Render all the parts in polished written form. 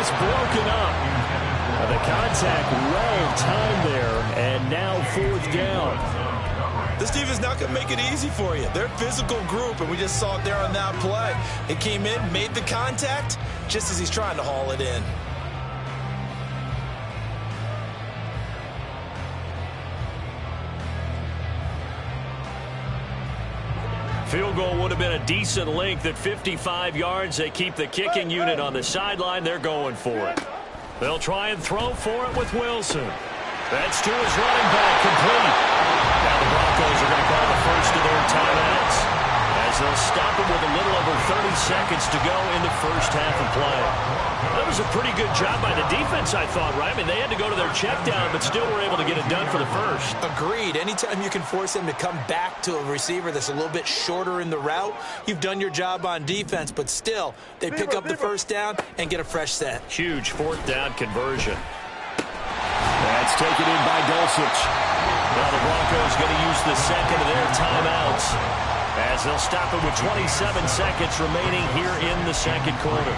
It's broken up. The contact well timed there, and now 4th down. This defense not going to make it easy for you. They're a physical group, and we just saw it there on that play. It came in, made the contact, just as he's trying to haul it in. Field goal would have been a decent length at 55 yards. They keep the kicking unit on the sideline. They're going for it. They'll try and throw for it with Wilson. That's to his running back, complete. Now the Broncos are going to call the first of their timeouts as they'll stop him with a little over 30 seconds to go in the first half of play. That was a pretty good job by the defense, I thought, right? I mean, they had to go to their check down, but still were able to get it done for the first. Agreed. Anytime you can force them to come back to a receiver that's a little bit shorter in the route, you've done your job on defense, but still, they pick up the first down and get a fresh set. Huge 4th down conversion. That's taken in by Dulcich. Now the Broncos going to use the second of their timeouts as they'll stop it with 27 seconds remaining here in the second quarter.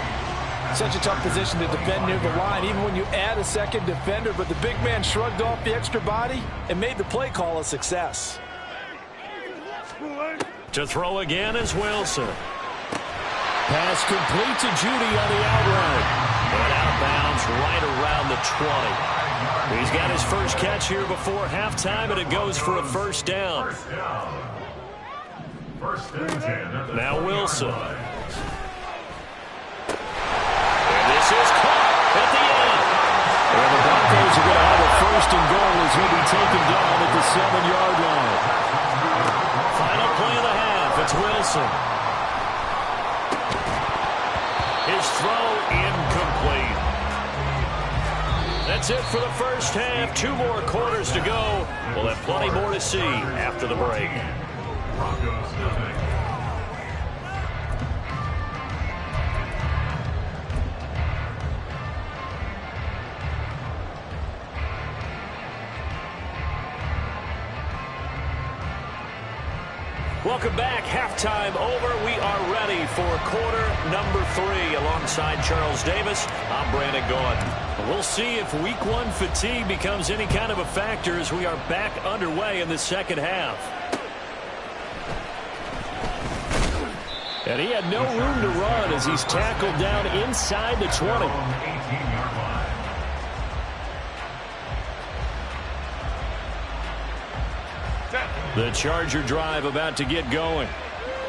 Such a tough position to defend near the line, even when you add a second defender, but the big man shrugged off the extra body and made the play call a success. To throw again is Wilson. Pass complete to Judy on the outright. And out of bounds right around the 20. He's got his first catch here before halftime, and it goes for a first down. Now Wilson. And this is caught at the end. And the Broncos are going to have a first and goal as he'll be taken down at the 7-yard line. Final play of the half. It's Wilson. His throw incomplete. That's it for the first half. 2 more quarters to go. We'll have plenty more to see after the break. Welcome back. Halftime over. We are ready for quarter number 3. Alongside Charles Davis, I'm Brandon Gaudin. We'll see if week 1 fatigue becomes any kind of a factor as we are back underway in the second half. And he had no room to run as he's tackled down inside the 20. The Charger drive about to get going.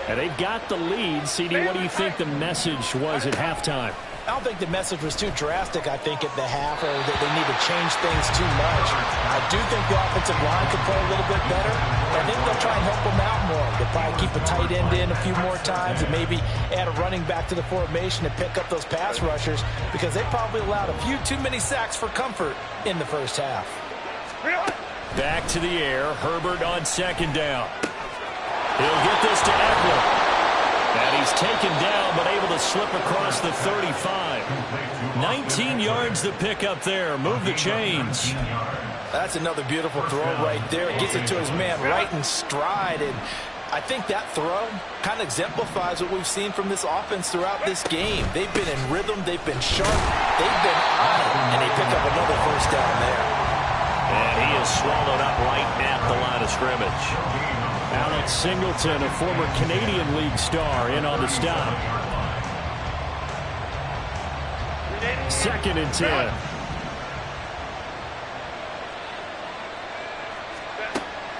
And they've got the lead. CD, what do you think the message was at halftime? I don't think the message was too drastic, I think, at the half, or that they need to change things too much. I do think the offensive line could play a little bit better. I think they'll try and help them out more. They'll probably keep a tight end in a few more times and maybe add a running back to the formation and pick up those pass rushers because they probably allowed a few too many sacks for comfort in the first half. Back to the air. Herbert on second down. He'll get this to Eckler. And he's taken down, but able to slip across the 35. 19 yards to pick up there. Move the chains. That's another beautiful throw right there. It gets it to his man right in stride. And I think that throw kind of exemplifies what we've seen from this offense throughout this game. They've been in rhythm. They've been sharp. They've been on it. And they pick up another first down there. And he is swallowed up right at the line of scrimmage. Alex Singleton, a former Canadian League star, in on the stop. 2nd and 10.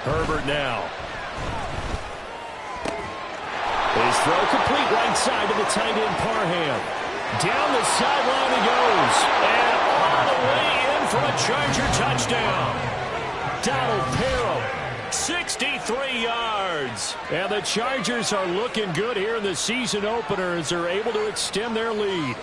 Herbert now. His throw complete right side to the tight end Parham. Down the sideline he goes. And all the way in for a Charger touchdown. Donald Parham. 63 yards. And the Chargers are looking good here in the season opener as they're able to extend their lead.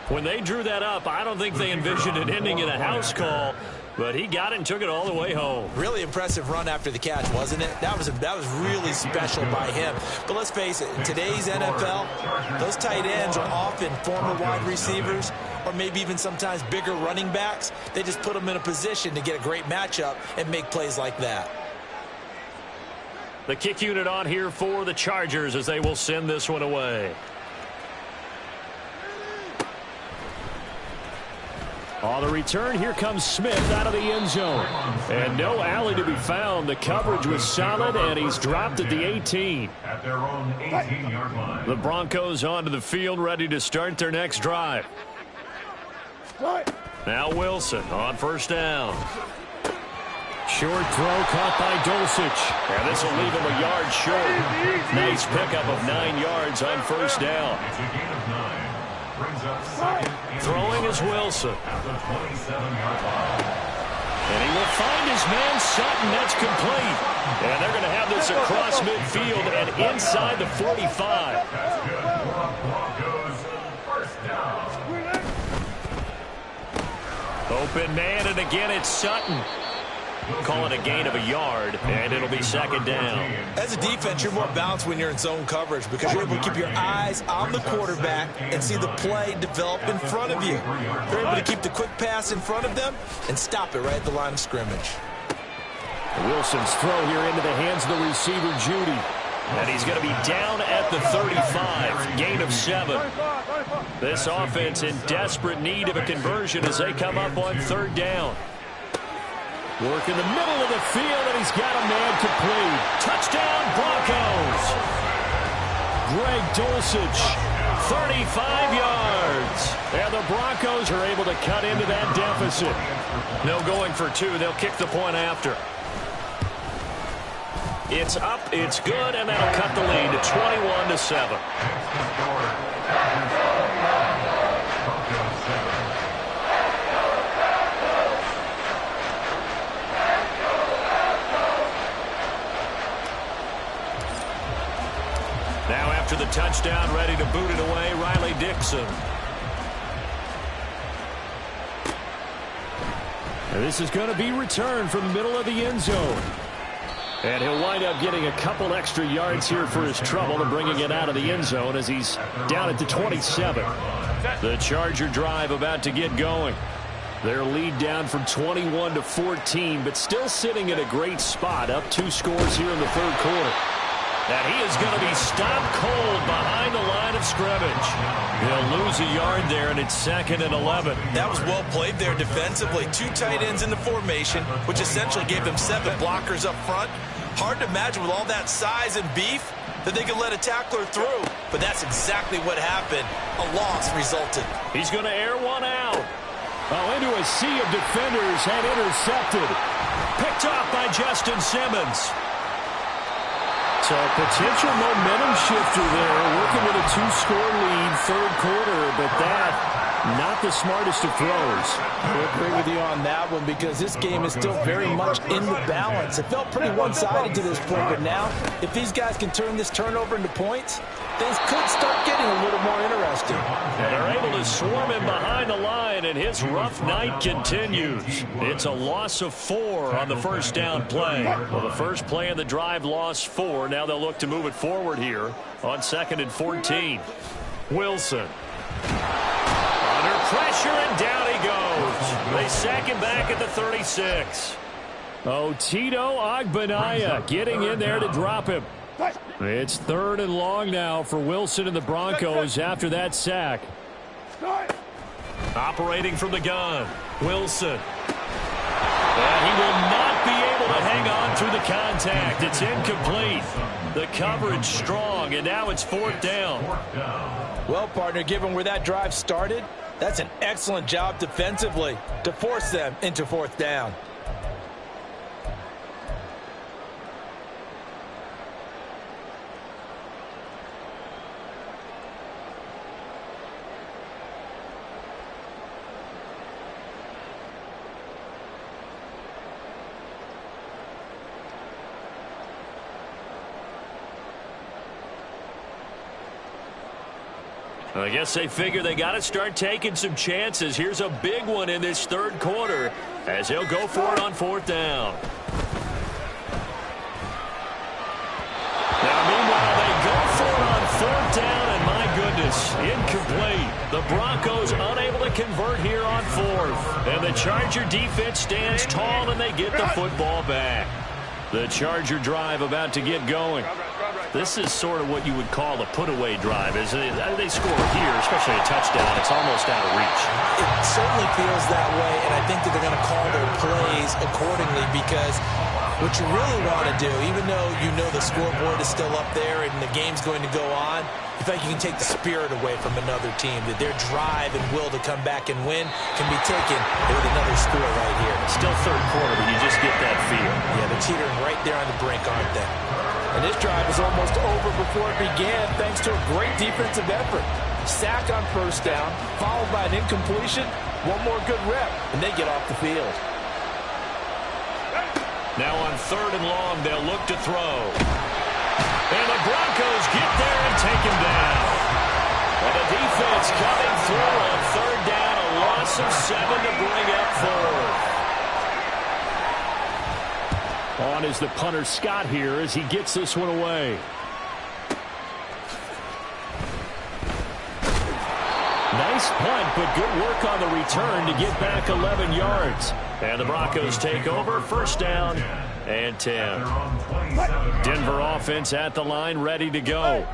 When they drew that up, I don't think they envisioned it ending in a house call, but he got it and took it all the way home. Really impressive run after the catch, wasn't it? That was really special by him. But let's face it, in today's NFL, those tight ends are often former wide receivers or maybe even sometimes bigger running backs. They just put them in a position to get a great matchup and make plays like that. The kick unit on here for the Chargers as they will send this one away. On the return, here comes Smith out of the end zone. And no alley to be found. The coverage was solid, and he's dropped at the 18. At their own 18-yard line. The Broncos onto the field, ready to start their next drive. Now Wilson on first down. Short throw caught by Dulcich. And this will leave him a yard short. Nice pickup of 9 yards on first down. It's a gain of 9. Brings up second. Throwing is Wilson. At the 27-yard line. And he will find his man Sutton. That's complete. And they're going to have this across midfield and inside the 45. That's good. Broncos first down. Open man, and again it's Sutton. Call it a gain of a yard, and it'll be second down. As a defense, you're more balanced when you're in zone coverage because you're able to keep your eyes on the quarterback and see the play develop in front of you. You're able to keep the quick pass in front of them and stop it right at the line of scrimmage. Wilson's throw here into the hands of the receiver, Judy. And he's going to be down at the 35, gain of 7. This offense in desperate need of a conversion as they come up on third down. Work in the middle of the field, and he's got a man complete. Touchdown, Broncos. Greg Dulcich, 35 yards. And the Broncos are able to cut into that deficit. No going for 2. They'll kick the point after. It's up, it's good, and that'll cut the lead to 21-7. Now after the touchdown, ready to boot it away, Riley Dixon. And this is going to be returned from the middle of the end zone. And he'll wind up getting a couple extra yards here for his trouble and bringing it out of the end zone as he's down at the 27. The Charger drive about to get going. Their lead down from 21-14, but still sitting in a great spot, up 2 scores here in the third quarter. And he is going to be stopped cold behind the line of scrimmage. He'll lose a yard there, and it's 2nd and 11. That was well played there defensively. 2 tight ends in the formation, which essentially gave them 7 blockers up front. Hard to imagine with all that size and beef that they could let a tackler through. But that's exactly what happened. A loss resulted. He's going to air one out. Oh, into a sea of defenders and intercepted. Picked off by Justin Simmons. So a potential momentum shifter there, working with a 2-score lead, third quarter, but that not the smartest of throws. I agree with you on that one because this game is still very much in the balance. It felt pretty one-sided to this point, but now if these guys can turn this turnover into points, things could start getting a little more interesting. And they're able to swarm him behind the line, and his rough night continues. It's a loss of 4 on the first down play. Well, the first play in the drive lost 4. Now they'll look to move it forward here on 2nd and 14. Wilson. Under pressure, and down he goes. They sack him back at the 36. Oh, Tito Agbanaya getting in there to drop him. It's 3rd and long now for Wilson and the Broncos after that sack. Operating from the gun, Wilson. And he will not be able to hang on through the contact. It's incomplete. The coverage strong, and now it's 4th down. Well, partner, given where that drive started, that's an excellent job defensively to force them into 4th down. I guess they figure they got to start taking some chances. Here's a big one in this third quarter as he'll go for it on 4th down. Now, meanwhile, they go for it on 4th down, and my goodness, incomplete. The Broncos unable to convert here on 4th. And the Charger defense stands tall, and they get the football back. The Charger drive about to get going. This is sort of what you would call a put-away drive, isn't it? They score here, especially a touchdown. It's almost out of reach. It certainly feels that way, and I think that they're going to call their plays accordingly because what you really want to do, even though you know the scoreboard is still up there and the game's going to go on, you feel like you can take the spirit away from another team, that their drive and will to come back and win can be taken with another score right here. Still third quarter, but you just get that feel. Yeah, they're teetering right there on the brink, aren't they? And this drive is almost over before it began thanks to a great defensive effort. Sack on first down, followed by an incompletion. One more good rep, and they get off the field. Now on third and long, they'll look to throw. And the Broncos get there and take him down. And the defense coming through on third down, a loss of 7 to bring up fourth. On is the punter Scott here as he gets this one away. Nice punt, but good work on the return to get back 11 yards. And the Broncos take over, first down and 10. Denver offense at the line, ready to go.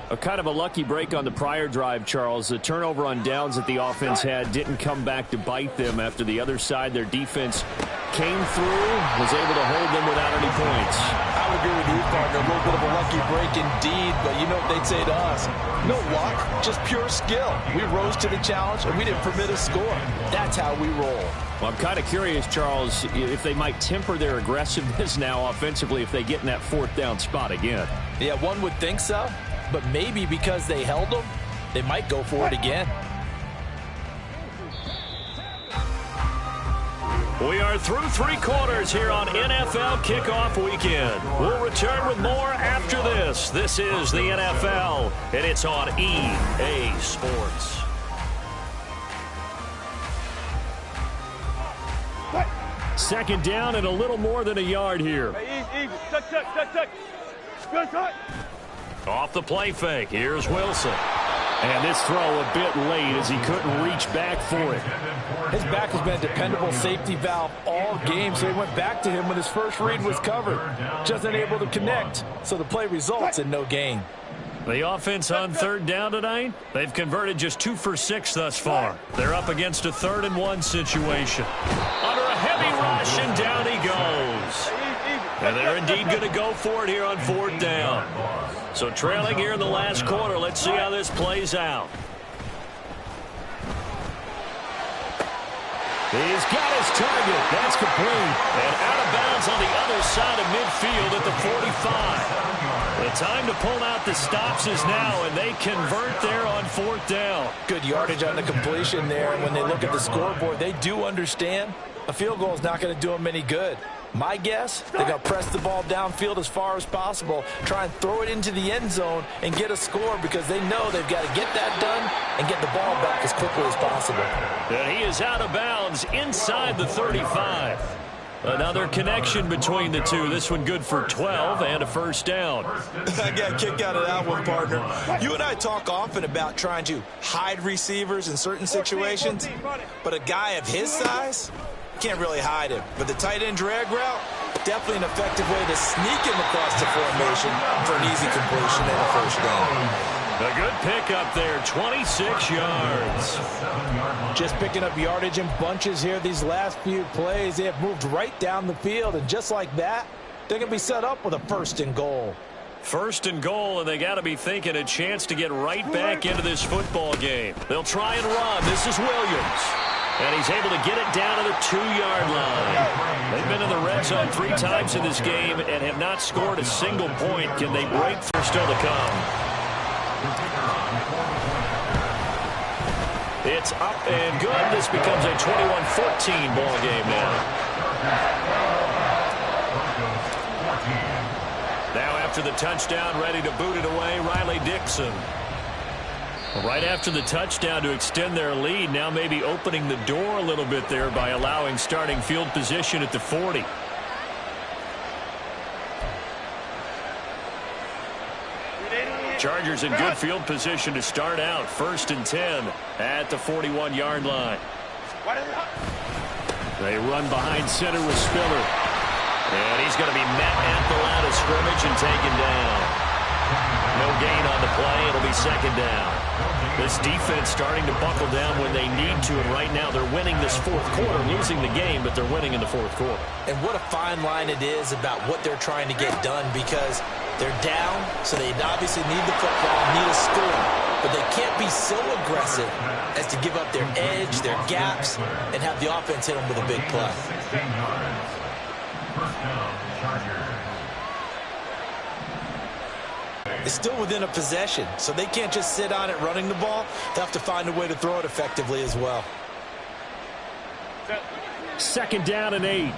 A kind of a lucky break on the prior drive, Charles. The turnover on downs that the offense had didn't come back to bite them after the other side. Their defense came through, was able to hold them without any points. I would agree with you, partner. A little bit of a lucky break indeed, but you know what they'd say to us. No luck, just pure skill. We rose to the challenge, and we didn't permit a score. That's how we roll. Well, I'm kind of curious, Charles, if they might temper their aggressiveness now offensively if they get in that fourth down spot again. Yeah, one would think so, but maybe because they held them, they might go for it again. We are through three quarters here on NFL Kickoff Weekend. We'll return with more after this. This is the NFL, and it's on EA Sports. Second down and a little more than a yard here. Hey, easy. Tuck. Good cut. Off the play fake, here's Wilson. And this throw a bit late as he couldn't reach back for it. His back has been a dependable safety valve all game, so he went back to him when his first read was covered. Just unable to connect, so the play results in no gain. The offense on third down tonight, they've converted just 2 for 6 thus far. They're up against a 3rd and 1 situation. Under a heavy rush, and down he goes. And they're indeed going to go for it here on 4th down. So trailing here in the last quarter, let's see how this plays out. He's got his target. That's complete. And out of bounds on the other side of midfield at the 45. The time to pull out the stops is now, and they convert there on 4th down. Good yardage on the completion there. When they look at the scoreboard, they do understand a field goal is not going to do them any good. My guess, they're going to press the ball downfield as far as possible, try and throw it into the end zone and get a score because they know they've got to get that done and get the ball back as quickly as possible. And he is out of bounds inside the 35. Another connection between the two. This one good for 12 and a first down. I got a kick out of that one, partner. You and I talk often about trying to hide receivers in certain situations, but a guy of his size can't really hide him. But the tight end drag route, definitely an effective way to sneak him across the formation for an easy completion and a first down. A good pickup there, 26 yards. Just picking up yardage in bunches here these last few plays. They have moved right down the field, and just like that, they're going to be set up with a 1st and goal. 1st and goal, and they got to be thinking a chance to get right back into this football game. They'll try and run. This is Williams. And he's able to get it down to the 2-yard line. They've been in the red zone 3 times in this game and have not scored a single point. Can they break through? Still to come. It's up and good. This becomes a 21-14 ball game now. Now after the touchdown, ready to boot it away, Riley Dixon. Right after the touchdown to extend their lead, now maybe opening the door a little bit there by allowing starting field position at the 40. Chargers in good field position to start out. 1st and 10 at the 41-yard line. They run behind center with Spiller. And he's going to be met at the line of scrimmage and taken down. No gain on the play. It'll be second down. This defense starting to buckle down when they need to, and right now they're winning this fourth quarter, losing the game, but they're winning in the fourth quarter. And what a fine line it is about what they're trying to get done, because they're down, so they obviously need the football, need a score, but they can't be so aggressive as to give up their edge, their gaps, and have the offense hit them with a big play. First down, Chargers. It's still within a possession, so they can't just sit on it running the ball. They have to find a way to throw it effectively as well. Second down and 8.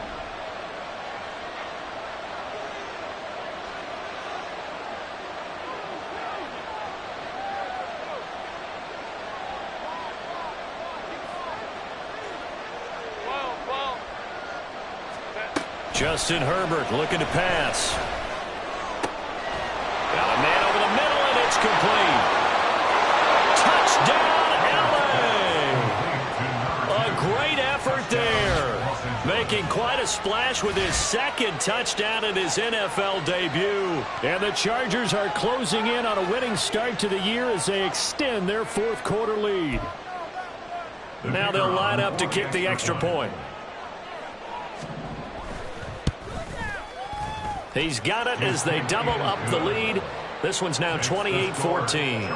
Justin Herbert looking to pass. Got a man over the middle, and it's complete. Touchdown, LA! A great effort there. Making quite a splash with his second touchdown in his NFL debut. And the Chargers are closing in on a winning start to the year as they extend their fourth quarter lead. Now they'll line up to kick the extra point. He's got it as they double up the lead. This one's now 28-14.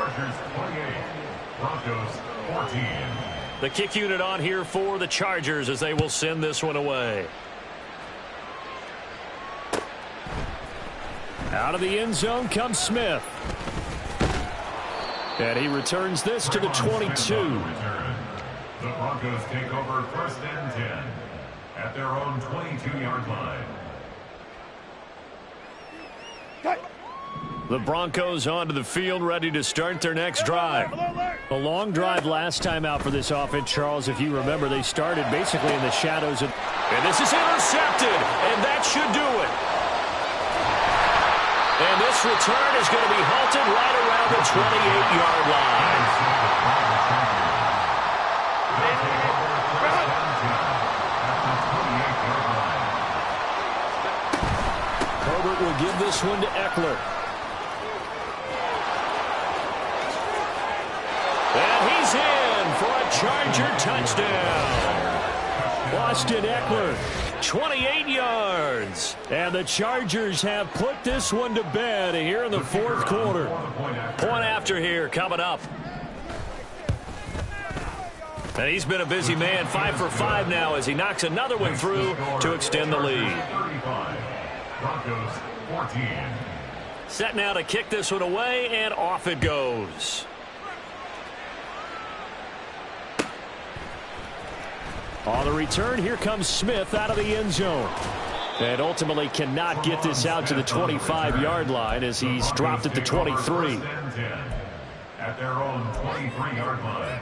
The kick unit on here for the Chargers as they will send this one away. Out of the end zone comes Smith. And he returns this to the 22. The Broncos take over first and 10 at their own 22-yard line. The Broncos onto the field, ready to start their next drive. A long drive last time out for this offense, Charles. If you remember, they started basically in the shadows of... And this is intercepted, and that should do it. And this return is going to be halted right around the 28-yard line. Herbert will give this one to Eckler. And he's in for a Charger touchdown. Austin Eckler, 28 yards. And the Chargers have put this one to bed here in the fourth quarter. Point after here coming up. And he's been a busy man, 5 for 5 now as he knocks another one through to extend the lead. Broncos 14. Set now to kick this one away, and off it goes. On the return, here comes Smith out of the end zone. And ultimately cannot get this out to the 25-yard line as he's dropped at the 23. At their own 23-yard line.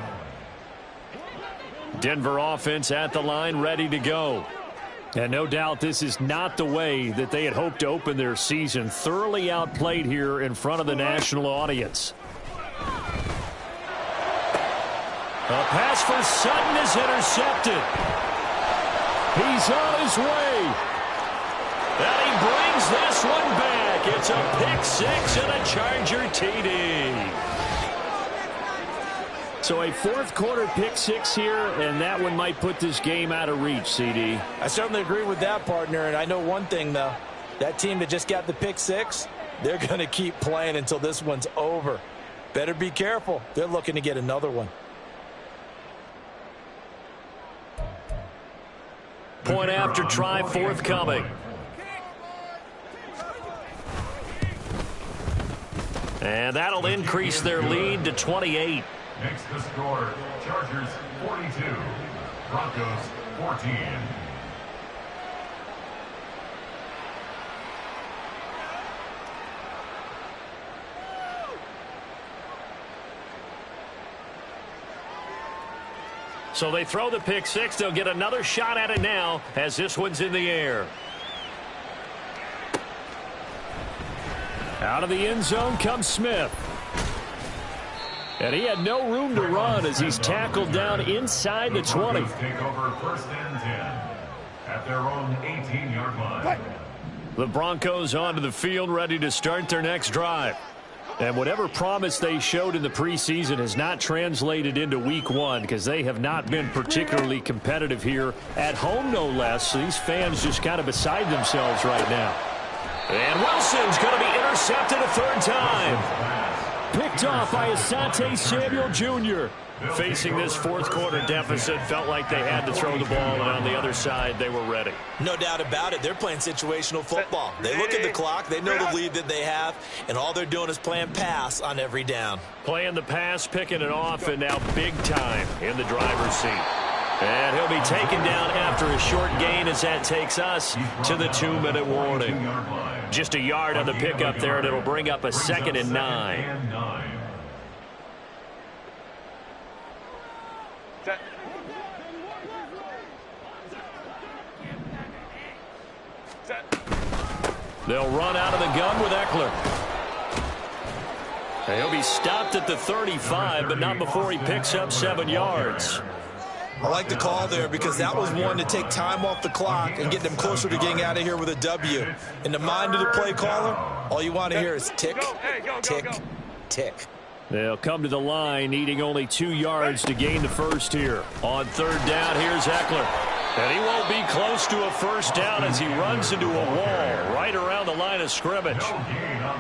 Denver offense at the line, ready to go. And no doubt this is not the way that they had hoped to open their season. Thoroughly outplayed here in front of the national audience. A pass for Sutton is intercepted. He's on his way. And he brings this one back. It's a pick-6 and a Charger TD. So a fourth quarter pick-6 here, and that one might put this game out of reach, CD. I certainly agree with that, partner, and I know one thing, though. That team that just got the pick-6, they're going to keep playing until this one's over. Better be careful. They're looking to get another one. Point after try forthcoming. And that'll increase their lead to 28. Makes the score Chargers 42, Broncos 14. So they throw the pick-6. They'll get another shot at it now as this one's in the air. Out of the end zone comes Smith. And he had no room to run as he's tackled down inside the 20. Take over first and 10 at their own 18-yard line. The Broncos onto the field, ready to start their next drive. And whatever promise they showed in the preseason has not translated into week one because they have not been particularly competitive here at home, no less. So these fans just kind of beside themselves right now. And Wilson's going to be intercepted a third time. Picked off by Asante Samuel Jr. Facing this fourth quarter deficit, felt like they had to throw the ball, and on the other side, they were ready. No doubt about it. They're playing situational football. They look at the clock. They know the lead that they have, and all they're doing is playing pass on every down. Playing the pass, picking it off, and now big time in the driver's seat. And he'll be taken down after a short gain as that takes us to the 2-minute warning. Just a yard on the pickup there, and it'll bring up a 2nd and 9. They'll run out of the gun with Eckler. And he'll be stopped at the 35, but not before he picks up 7 yards. I like the call there because that was one to take time off the clock and get them closer to getting out of here with a W. In the mind of the play caller, all you want to hear is tick, tick, tick. They'll come to the line needing only 2 yards to gain the first here. On 3rd down, here's Eckler. And he won't be close to a first down as he runs into a wall right around the line of scrimmage.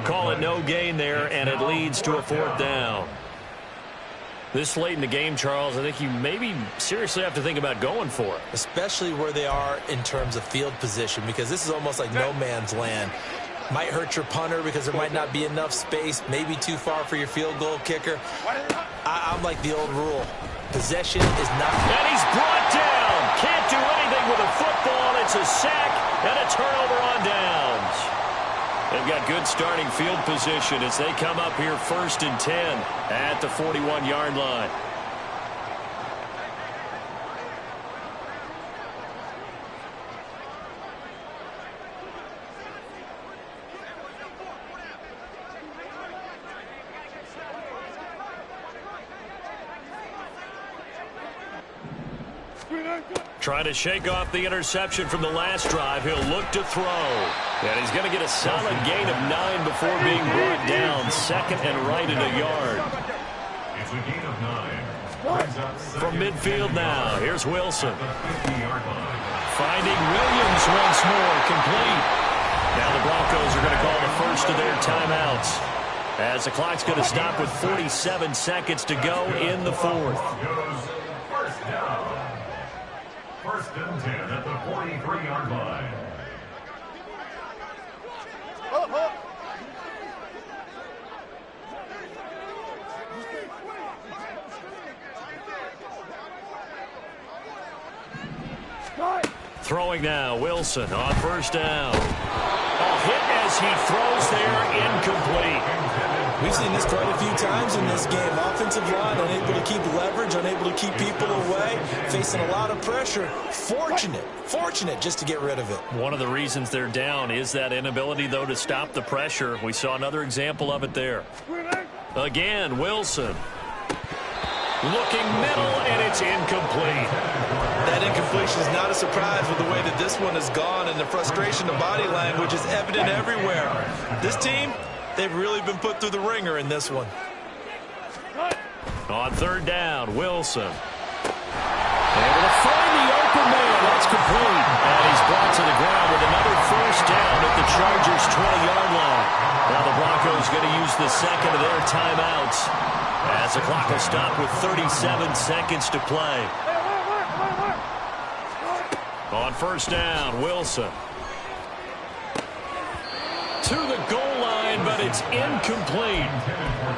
Call it no gain there, and it leads to a 4th down. This late in the game, Charles, I think you maybe seriously have to think about going for it. Especially where they are in terms of field position, because this is almost like no man's land. Might hurt your punter because there might not be enough space, maybe too far for your field goal kicker. I'm like the old rule. Possession is not... And he's brought down. Can't do anything with a football. It's a sack and a turnover on downs. They've got good starting field position as they come up here 1st and 10 at the 41-yard line. Trying to shake off the interception from the last drive. He'll look to throw. And he's going to get a solid gain of 9 before being brought down. 2nd and right at a yard. It's a gain of 9. From midfield now, here's Wilson. Finding Williams once more, complete. Now the Broncos are going to call the first of their timeouts, as the clock's going to stop with 47 seconds to go in the 4th. First down. 1st and 10 at the 43-yard line. Throwing now, Wilson on 1st down. A hit as he throws there, incomplete. We've seen this quite a few times in this game. Offensive line unable to keep leverage, unable to keep people away, facing a lot of pressure. Fortunate just to get rid of it. One of the reasons they're down is that inability, though, to stop the pressure. We saw another example of it there. Again, Wilson. Looking middle, and it's incomplete. That incompletion is not a surprise with the way that this one has gone, and the frustration, the body language is evident everywhere. This team, they've really been put through the ringer in this one. On 3rd down, Wilson. Able to find the open man. That's complete. And he's brought to the ground with another first down at the Chargers' 20-yard line. Now the Broncos going to use the 2nd of their timeouts as the clock will stop with 37 seconds to play. On 1st down, Wilson. To the goal line, but it's incomplete.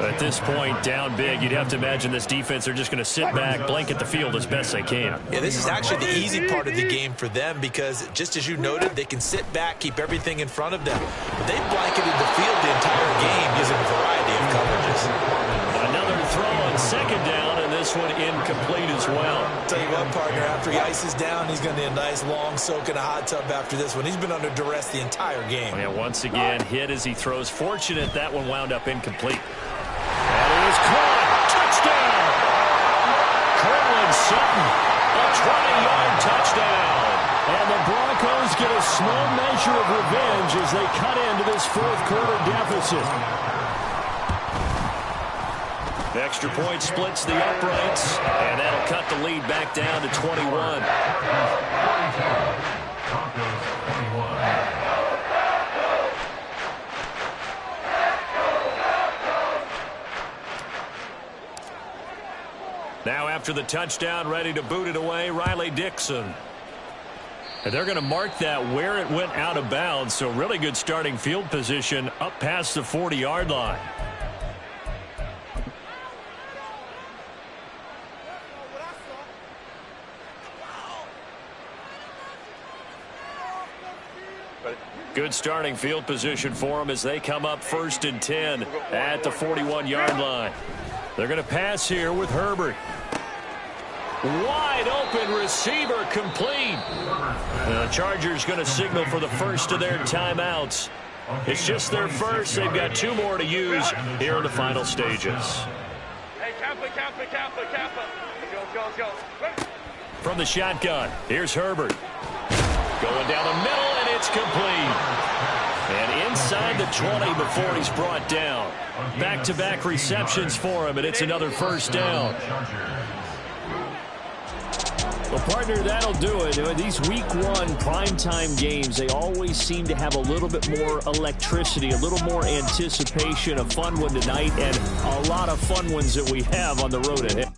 At this point, down big, you'd have to imagine this defense, they're just going to sit back, blanket the field as best they can. Yeah, this is actually the easy part of the game for them because, just as you noted, they can sit back, keep everything in front of them. But they've blanketed the field the entire game using a variety of coverages. Another throw on 2nd down, and this one incomplete as well. Tell you what, partner, after he ices down, he's going to need a nice long soak in a hot tub after this one. He's been under duress the entire game. And once again, hit as he throws. Fortunate that one wound up incomplete. And it is caught. Touchdown! Cortland Sutton, a 20-yard touchdown. And the Broncos get a small measure of revenge as they cut into this 4th quarter deficit. The extra point splits the uprights, and that'll cut the lead back down to 21. Now after the touchdown, ready to boot it away, Riley Dixon. And they're going to mark that where it went out of bounds, so really good starting field position up past the 40-yard line. Good starting field position for them as they come up 1st and 10 at the 41-yard line. They're going to pass here with Herbert. Wide open receiver complete. The Chargers going to signal for the first of their timeouts. It's just their first. They've got 2 more to use here in the final stages. Hey, Kappa. Go. From the shotgun, here's Herbert. Going down the middle, and it's complete. And inside the 20 before he's brought down. Back-to-back receptions for him, and it's another first down. Well, partner, that'll do it. These Week 1 primetime games, they always seem to have a little bit more electricity, a little more anticipation. A fun one tonight, and a lot of fun ones that we have on the road ahead.